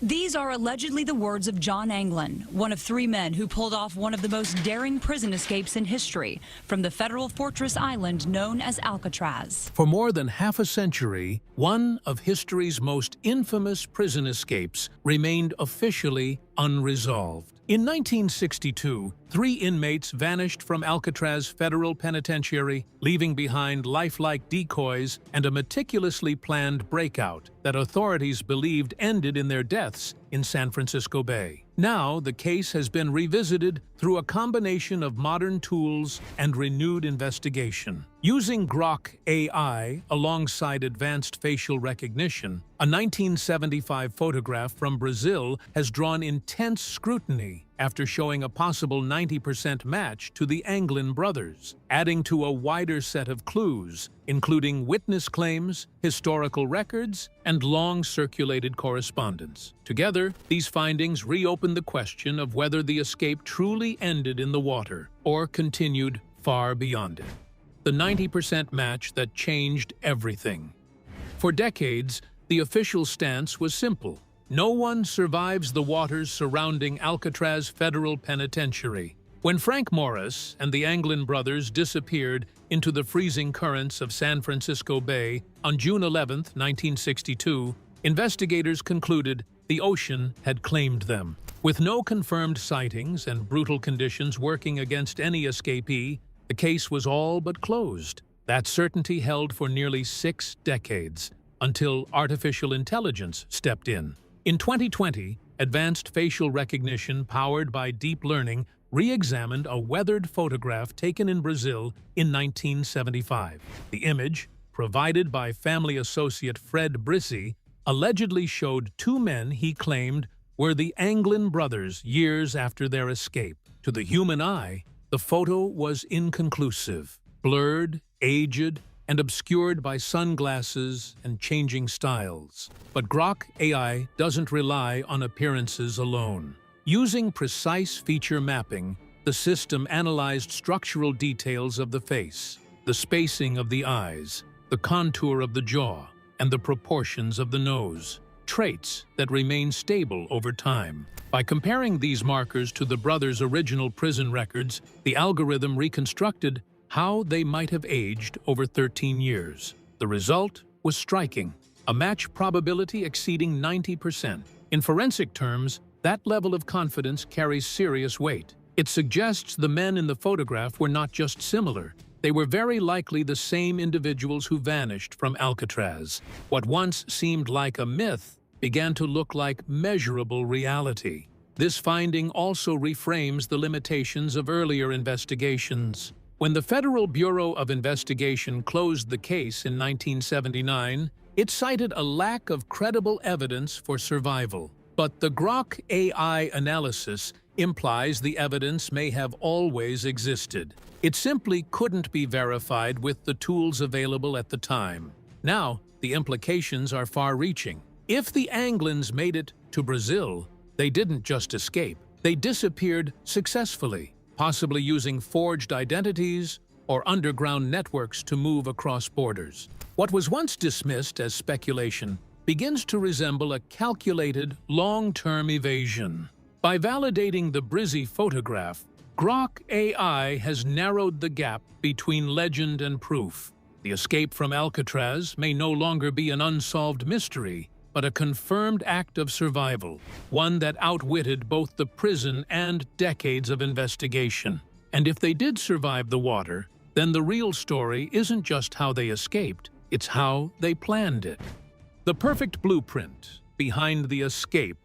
These are allegedly the words of John Anglin, one of three men who pulled off one of the most daring prison escapes in history from the federal fortress island known as Alcatraz. For more than half a century, one of history's most infamous prison escapes remained officially unresolved. In 1962, 3 inmates vanished from Alcatraz Federal Penitentiary, leaving behind lifelike decoys and a meticulously planned breakout that authorities believed ended in their deaths in San Francisco Bay. Now, the case has been revisited through a combination of modern tools and renewed investigation. Using Grok AI alongside advanced facial recognition, a 1975 photograph from Brazil has drawn intense scrutiny after showing a possible 90% match to the Anglin brothers, adding to a wider set of clues, including witness claims, historical records, and long-circulated correspondence. Together, these findings reopen the question of whether the escape truly ended in the water or continued far beyond it. The 90% match that changed everything. For decades, the official stance was simple. No one survives the waters surrounding Alcatraz Federal Penitentiary. When Frank Morris and the Anglin brothers disappeared into the freezing currents of San Francisco Bay on June 11, 1962, investigators concluded the ocean had claimed them. With no confirmed sightings and brutal conditions working against any escapee, the case was all but closed. That certainty held for nearly 6 decades, until artificial intelligence stepped in. In 2020, advanced facial recognition powered by deep learning re-examined a weathered photograph taken in Brazil in 1975. The image, provided by family associate Fred Brissi, allegedly showed 2 men he claimed were the Anglin brothers years after their escape. To the human eye, the photo was inconclusive, blurred, aged, and obscured by sunglasses and changing styles. But Grok AI doesn't rely on appearances alone. Using precise feature mapping, the system analyzed structural details of the face, the spacing of the eyes, the contour of the jaw, and the proportions of the nose, traits that remain stable over time. By comparing these markers to the brothers' original prison records, the algorithm reconstructed how they might have aged over 13 years. The result was striking, a match probability exceeding 90%. In forensic terms, that level of confidence carries serious weight. It suggests the men in the photograph were not just similar, they were very likely the same individuals who vanished from Alcatraz. What once seemed like a myth began to look like measurable reality. This finding also reframes the limitations of earlier investigations. When the Federal Bureau of Investigation closed the case in 1979, it cited a lack of credible evidence for survival. But the Grok AI analysis implies the evidence may have always existed. It simply couldn't be verified with the tools available at the time. Now, the implications are far-reaching. If the Anglins made it to Brazil, they didn't just escape. They disappeared successfully, possibly using forged identities or underground networks to move across borders. What was once dismissed as speculation begins to resemble a calculated, long-term evasion. By validating the Brissi photograph, Grok AI has narrowed the gap between legend and proof. The escape from Alcatraz may no longer be an unsolved mystery, but a confirmed act of survival, one that outwitted both the prison and decades of investigation. And if they did survive the water, then the real story isn't just how they escaped, it's how they planned it. The perfect blueprint behind the escape.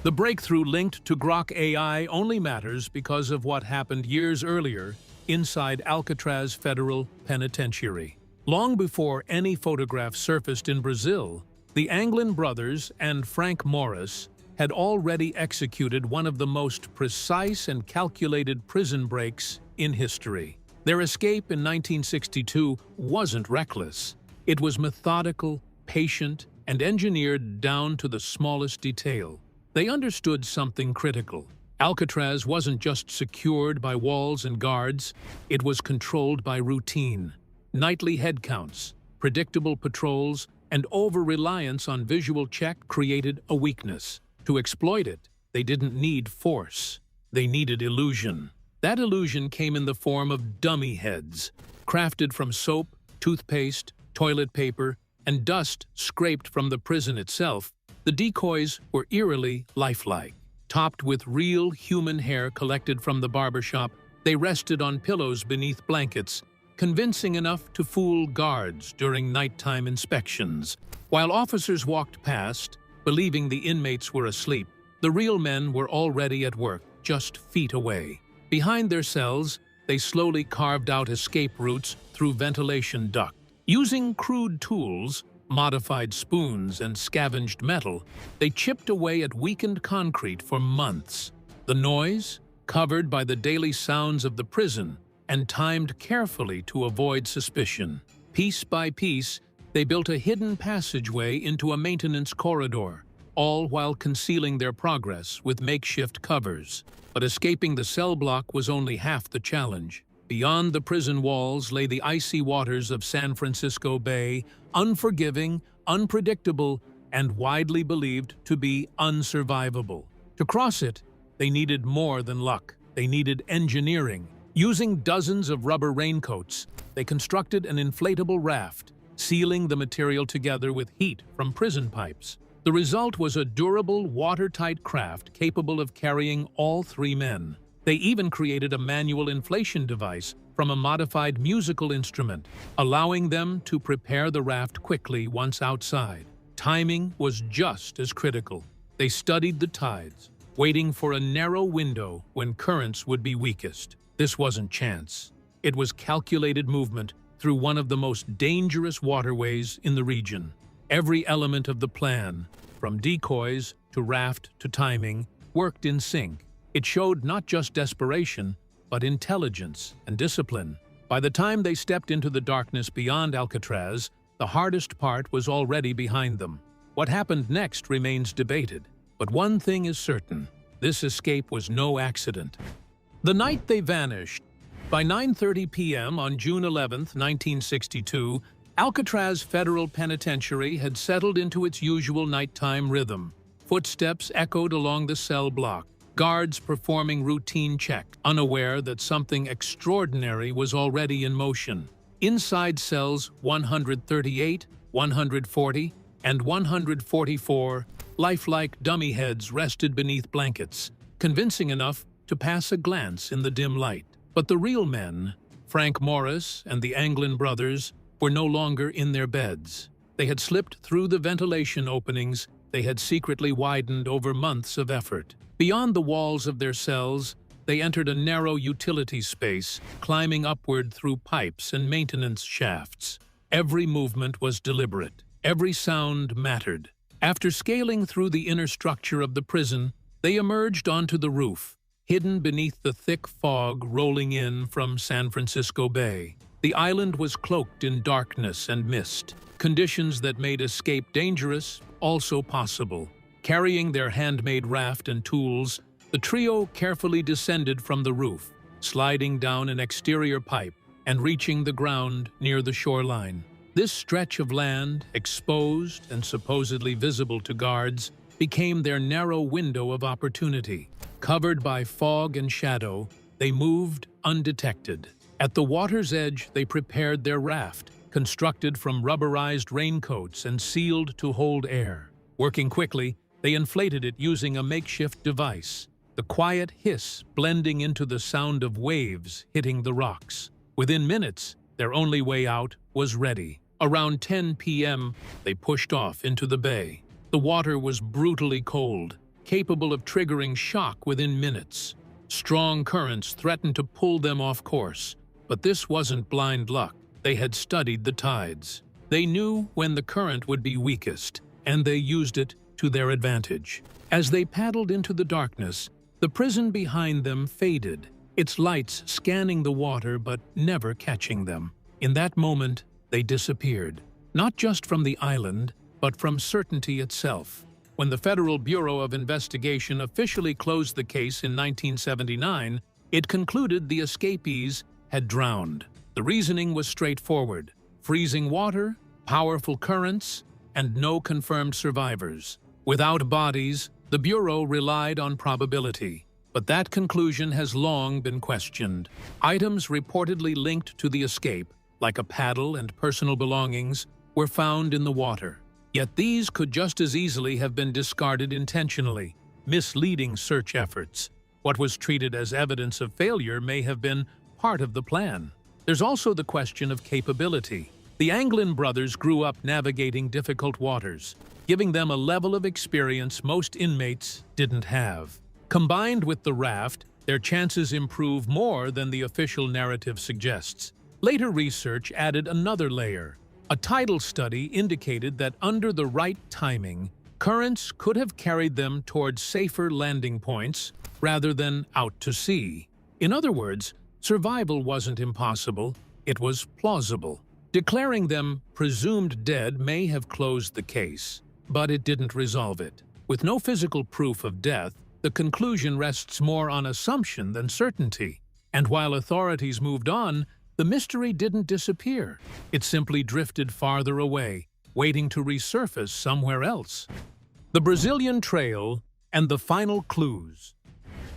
The breakthrough linked to Grok AI only matters because of what happened years earlier inside Alcatraz Federal Penitentiary. Long before any photograph surfaced in Brazil, the Anglin brothers and Frank Morris had already executed one of the most precise and calculated prison breaks in history. Their escape in 1962 wasn't reckless. It was methodical, patient, and engineered down to the smallest detail. They understood something critical. Alcatraz wasn't just secured by walls and guards, it was controlled by routine. Nightly head counts, predictable patrols, and over-reliance on visual check created a weakness. To exploit it, they didn't need force. They needed illusion. That illusion came in the form of dummy heads, crafted from soap, toothpaste, toilet paper, and dust scraped from the prison itself. The decoys were eerily lifelike. Topped with real human hair collected from the barbershop, they rested on pillows beneath blankets, convincing enough to fool guards during nighttime inspections. While officers walked past, believing the inmates were asleep, the real men were already at work, just feet away. Behind their cells, they slowly carved out escape routes through ventilation ducts. Using crude tools, modified spoons, and scavenged metal, they chipped away at weakened concrete for months. The noise, covered by the daily sounds of the prison, and timed carefully to avoid suspicion. Piece by piece, they built a hidden passageway into a maintenance corridor, all while concealing their progress with makeshift covers. But escaping the cell block was only half the challenge. Beyond the prison walls lay the icy waters of San Francisco Bay, unforgiving, unpredictable, and widely believed to be unsurvivable. To cross it, they needed more than luck. They needed engineering. Using dozens of rubber raincoats, they constructed an inflatable raft, sealing the material together with heat from prison pipes. The result was a durable, watertight craft capable of carrying all three men. They even created a manual inflation device from a modified musical instrument, allowing them to prepare the raft quickly once outside. Timing was just as critical. They studied the tides, waiting for a narrow window when currents would be weakest. This wasn't chance. It was calculated movement through one of the most dangerous waterways in the region. Every element of the plan, from decoys to raft to timing, worked in sync. It showed not just desperation, but intelligence and discipline. By the time they stepped into the darkness beyond Alcatraz, the hardest part was already behind them. What happened next remains debated, but one thing is certain: this escape was no accident. The night they vanished. By 9:30 p.m. on June 11, 1962, Alcatraz Federal Penitentiary had settled into its usual nighttime rhythm. Footsteps echoed along the cell block, guards performing routine checks, unaware that something extraordinary was already in motion. Inside cells 138, 140, and 144, lifelike dummy heads rested beneath blankets, convincing enough to pass a glance in the dim light. But the real men, Frank Morris and the Anglin brothers, were no longer in their beds. They had slipped through the ventilation openings they had secretly widened over months of effort. Beyond the walls of their cells, they entered a narrow utility space, climbing upward through pipes and maintenance shafts. Every movement was deliberate. Every sound mattered. After scaling through the inner structure of the prison, they emerged onto the roof, hidden beneath the thick fog rolling in from San Francisco Bay. The island was cloaked in darkness and mist, conditions that made escape dangerous, also possible. Carrying their handmade raft and tools, the trio carefully descended from the roof, sliding down an exterior pipe and reaching the ground near the shoreline. This stretch of land, exposed and supposedly visible to guards, became their narrow window of opportunity. Covered by fog and shadow, they moved undetected. At the water's edge, they prepared their raft, constructed from rubberized raincoats and sealed to hold air. Working quickly, they inflated it using a makeshift device, the quiet hiss blending into the sound of waves hitting the rocks. Within minutes, their only way out was ready. Around 10 p.m., they pushed off into the bay. The water was brutally cold, capable of triggering shock within minutes. Strong currents threatened to pull them off course, but this wasn't blind luck. They had studied the tides. They knew when the current would be weakest, and they used it to their advantage. As they paddled into the darkness, the prison behind them faded, its lights scanning the water but never catching them. In that moment, they disappeared, not just from the island, but from certainty itself. When the Federal Bureau of Investigation officially closed the case in 1979, it concluded the escapees had drowned. The reasoning was straightforward: freezing water, powerful currents, and no confirmed survivors. Without bodies, The Bureau relied on probability, but that conclusion has long been questioned. Items reportedly linked to the escape, like a paddle and personal belongings, were found in the water. Yet these could just as easily have been discarded intentionally, misleading search efforts. What was treated as evidence of failure may have been part of the plan. There's also the question of capability. The Anglin brothers grew up navigating difficult waters, giving them a level of experience most inmates didn't have. Combined with the raft, their chances improve more than the official narrative suggests. Later research added another layer. A tidal study indicated that under the right timing, currents could have carried them towards safer landing points rather than out to sea. In other words, survival wasn't impossible, it was plausible. Declaring them presumed dead may have closed the case, but it didn't resolve it. With no physical proof of death, the conclusion rests more on assumption than certainty. And while authorities moved on, the mystery didn't disappear. It simply drifted farther away, waiting to resurface somewhere else. The Brazilian Trail and the final clues.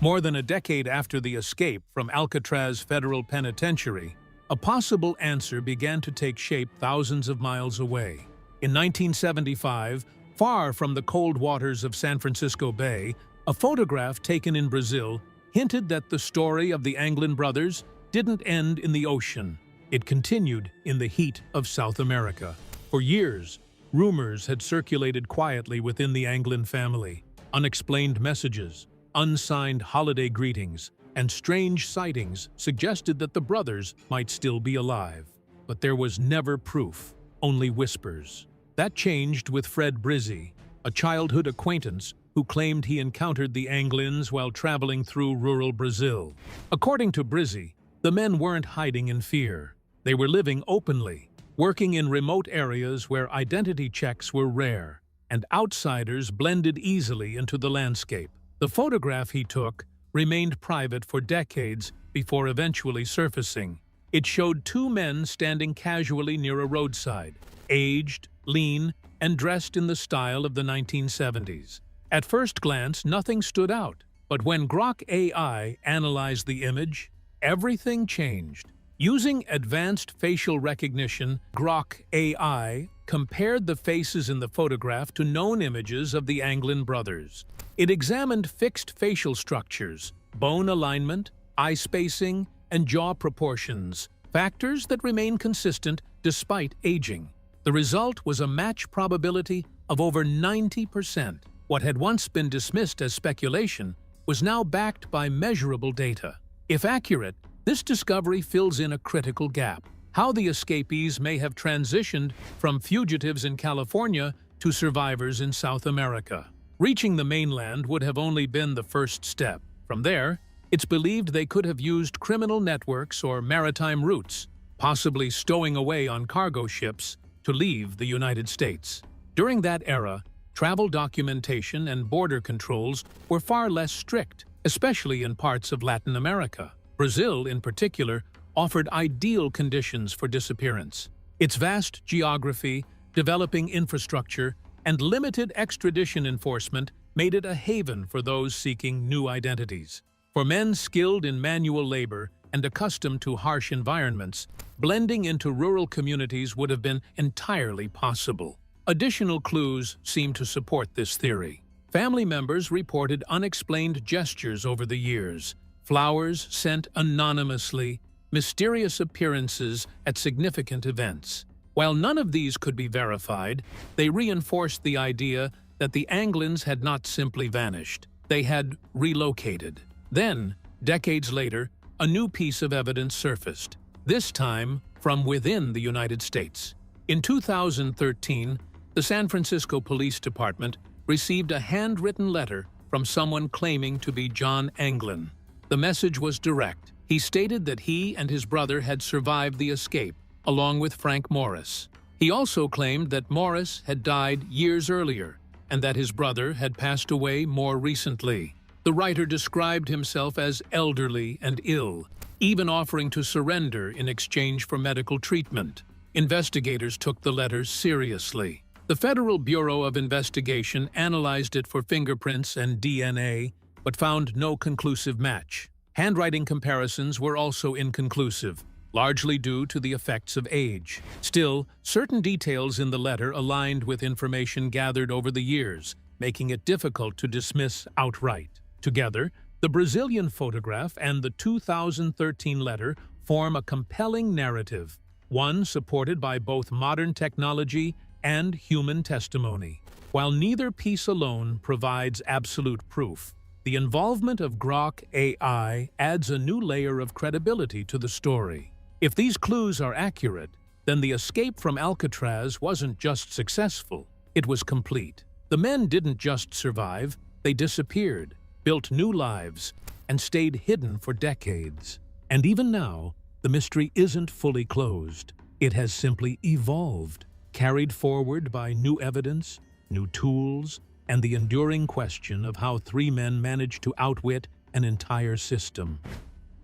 More than a decade after the escape from Alcatraz Federal Penitentiary, a possible answer began to take shape thousands of miles away. In 1975, far from the cold waters of San Francisco Bay, a photograph taken in Brazil hinted that the story of the Anglin brothers didn't end in the ocean. It continued in the heat of South America. For years, rumors had circulated quietly within the Anglin family. Unexplained messages, unsigned holiday greetings, and strange sightings suggested that the brothers might still be alive. But there was never proof, only whispers. That changed with Fred Brizzi, a childhood acquaintance who claimed he encountered the Anglins while traveling through rural Brazil. According to Brizzi, the men weren't hiding in fear. They were living openly, working in remote areas where identity checks were rare, and outsiders blended easily into the landscape. The photograph he took remained private for decades before eventually surfacing. It showed two men standing casually near a roadside, aged, lean, and dressed in the style of the 1970s. At first glance, nothing stood out, but when Grok AI analyzed the image, everything changed. Using advanced facial recognition, Grok AI compared the faces in the photograph to known images of the Anglin brothers. It examined fixed facial structures, bone alignment, eye spacing, and jaw proportions, factors that remain consistent despite aging. The result was a match probability of over 90%. What had once been dismissed as speculation was now backed by measurable data. If accurate, this discovery fills in a critical gap: how the escapees may have transitioned from fugitives in California to survivors in South America. Reaching the mainland would have only been the first step. From there, it's believed they could have used criminal networks or maritime routes, possibly stowing away on cargo ships to leave the United States. During that era, travel documentation and border controls were far less strict, especially in parts of Latin America. Brazil, in particular, offered ideal conditions for disappearance. Its vast geography, developing infrastructure, and limited extradition enforcement made it a haven for those seeking new identities. For men skilled in manual labor and accustomed to harsh environments, blending into rural communities would have been entirely possible. Additional clues seem to support this theory. Family members reported unexplained gestures over the years, flowers sent anonymously, mysterious appearances at significant events. While none of these could be verified, they reinforced the idea that the Anglins had not simply vanished. They had relocated. Then, decades later, a new piece of evidence surfaced, this time from within the United States. In 2013, the San Francisco Police Department received a handwritten letter from someone claiming to be John Anglin. The message was direct. He stated that he and his brother had survived the escape, along with Frank Morris. He also claimed that Morris had died years earlier and that his brother had passed away more recently. The writer described himself as elderly and ill, even offering to surrender in exchange for medical treatment. Investigators took the letter seriously. The Federal Bureau of Investigation analyzed it for fingerprints and DNA, but found no conclusive match. Handwriting comparisons were also inconclusive, largely due to the effects of age. Still, certain details in the letter aligned with information gathered over the years, making it difficult to dismiss outright. Together, the Brazilian photograph and the 2013 letter form a compelling narrative, one supported by both modern technology and human testimony. While neither piece alone provides absolute proof, the involvement of Grok AI adds a new layer of credibility to the story. If these clues are accurate, then the escape from Alcatraz wasn't just successful, it was complete. The men didn't just survive, they disappeared, built new lives, and stayed hidden for decades. And even now, the mystery isn't fully closed. It has simply evolved, carried forward by new evidence, new tools, and the enduring question of how three men managed to outwit an entire system.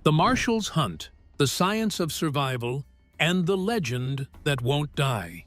The Marshal's Hunt, the science of survival, and the legend that won't die.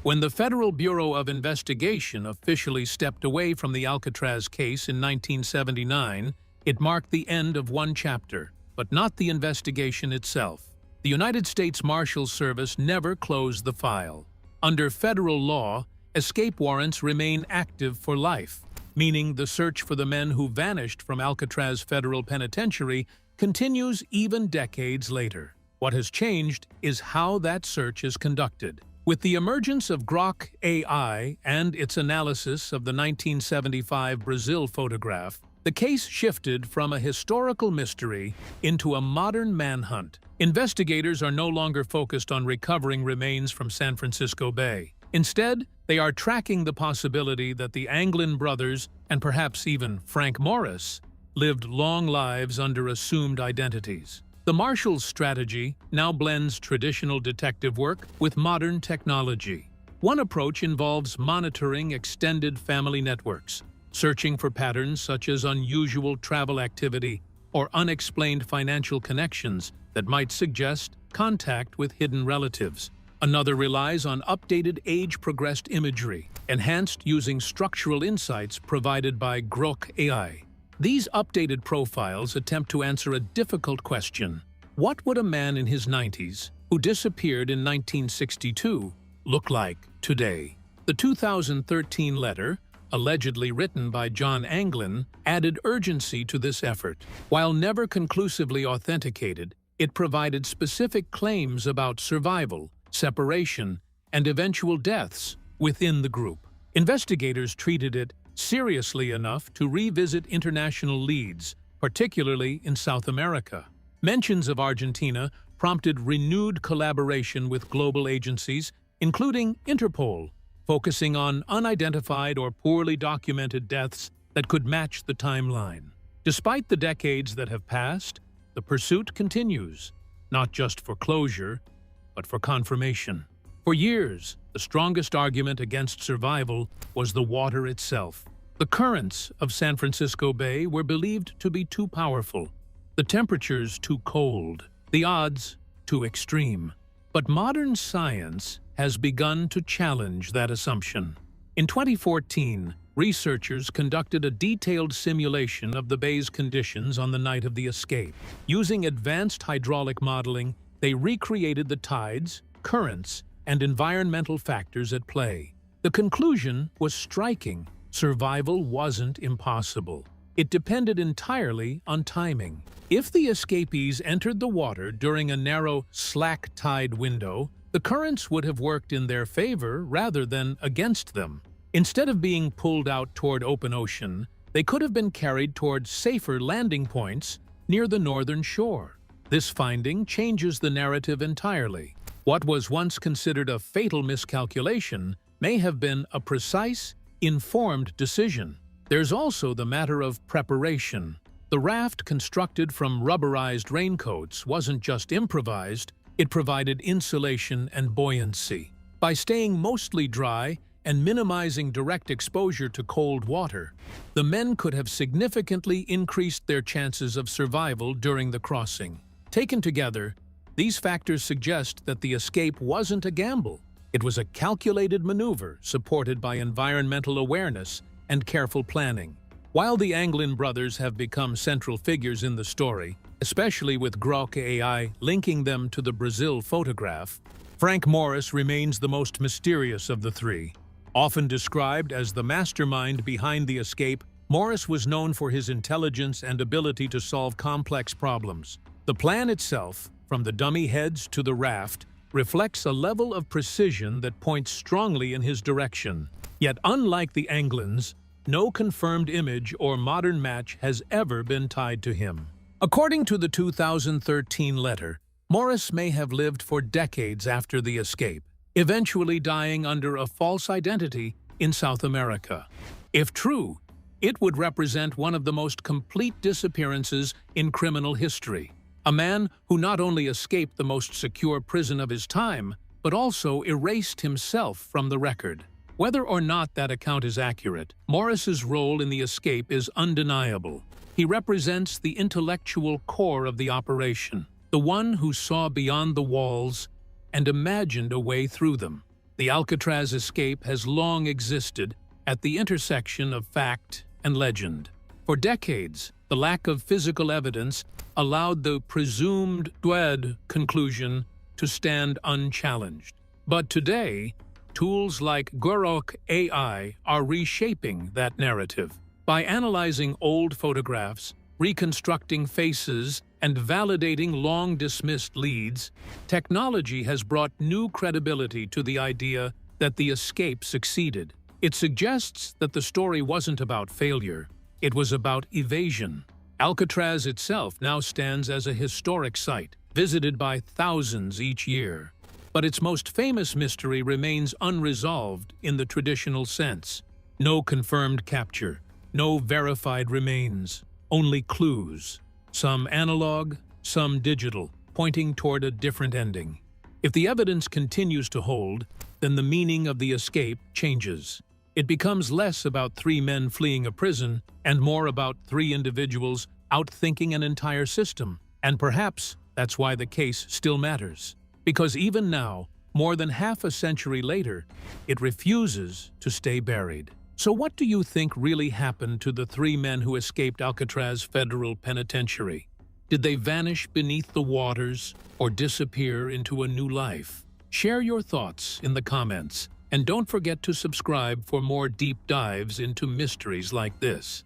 When the Federal Bureau of Investigation officially stepped away from the Alcatraz case in 1979, it marked the end of one chapter, but not the investigation itself. The United States Marshals Service never closed the file. Under federal law, escape warrants remain active for life, meaning the search for the men who vanished from Alcatraz Federal Penitentiary continues even decades later. What has changed is how that search is conducted. With the emergence of Grok AI and its analysis of the 1975 Brazil photograph, the case shifted from a historical mystery into a modern manhunt. Investigators are no longer focused on recovering remains from San Francisco Bay. Instead, they are tracking the possibility that the Anglin brothers, and perhaps even Frank Morris, lived long lives under assumed identities. The Marshals' strategy now blends traditional detective work with modern technology. One approach involves monitoring extended family networks, searching for patterns such as unusual travel activity or unexplained financial connections that might suggest contact with hidden relatives. Another relies on updated age-progressed imagery, enhanced using structural insights provided by Grok AI. These updated profiles attempt to answer a difficult question. What would a man in his 90s, who disappeared in 1962, look like today? The 2013 letter, allegedly written by John Anglin, added urgency to this effort. While never conclusively authenticated, it provided specific claims about survival, separation, and eventual deaths within the group. Investigators treated it seriously enough to revisit international leads, particularly in South America. Mentions of Argentina prompted renewed collaboration with global agencies, including Interpol, focusing on unidentified or poorly documented deaths that could match the timeline. Despite the decades that have passed, the pursuit continues, not just for closure, but for confirmation. For years, the strongest argument against survival was the water itself. The currents of San Francisco Bay were believed to be too powerful, the temperatures too cold, the odds too extreme. But modern science has begun to challenge that assumption. In 2014, researchers conducted a detailed simulation of the bay's conditions on the night of the escape. Using advanced hydraulic modeling, they recreated the tides, currents, and environmental factors at play. The conclusion was striking. Survival wasn't impossible. It depended entirely on timing. If the escapees entered the water during a narrow, slack tide window, the currents would have worked in their favor rather than against them. Instead of being pulled out toward open ocean, they could have been carried toward safer landing points near the northern shore. This finding changes the narrative entirely. What was once considered a fatal miscalculation may have been a precise, informed decision. There's also the matter of preparation. The raft constructed from rubberized raincoats wasn't just improvised, it provided insulation and buoyancy. By staying mostly dry and minimizing direct exposure to cold water, the men could have significantly increased their chances of survival during the crossing. Taken together, these factors suggest that the escape wasn't a gamble. It was a calculated maneuver supported by environmental awareness and careful planning. While the Anglin brothers have become central figures in the story, especially with Grok AI linking them to the Brazil photograph, Frank Morris remains the most mysterious of the three. Often described as the mastermind behind the escape, Morris was known for his intelligence and ability to solve complex problems. The plan itself, from the dummy heads to the raft, reflects a level of precision that points strongly in his direction. Yet unlike the Anglins, no confirmed image or modern match has ever been tied to him. According to the 2013 letter, Morris may have lived for decades after the escape, eventually dying under a false identity in South America. If true, it would represent one of the most complete disappearances in criminal history. A man who not only escaped the most secure prison of his time, but also erased himself from the record. Whether or not that account is accurate, Morris's role in the escape is undeniable. He represents the intellectual core of the operation, the one who saw beyond the walls and imagined a way through them. The Alcatraz escape has long existed at the intersection of fact and legend. For decades, the lack of physical evidence allowed the presumed dead conclusion to stand unchallenged. But today, tools like Grok AI are reshaping that narrative. By analyzing old photographs, reconstructing faces, and validating long-dismissed leads, technology has brought new credibility to the idea that the escape succeeded. It suggests that the story wasn't about failure, it was about evasion. Alcatraz itself now stands as a historic site, visited by thousands each year. But its most famous mystery remains unresolved in the traditional sense. No confirmed capture, no verified remains, only clues, some analog, some digital, pointing toward a different ending. If the evidence continues to hold, then the meaning of the escape changes. It becomes less about three men fleeing a prison and more about three individuals outthinking an entire system. And perhaps that's why the case still matters. Because even now, more than half a century later, it refuses to stay buried. So what do you think really happened to the three men who escaped Alcatraz Federal Penitentiary? Did they vanish beneath the waters or disappear into a new life? Share your thoughts in the comments, and don't forget to subscribe for more deep dives into mysteries like this.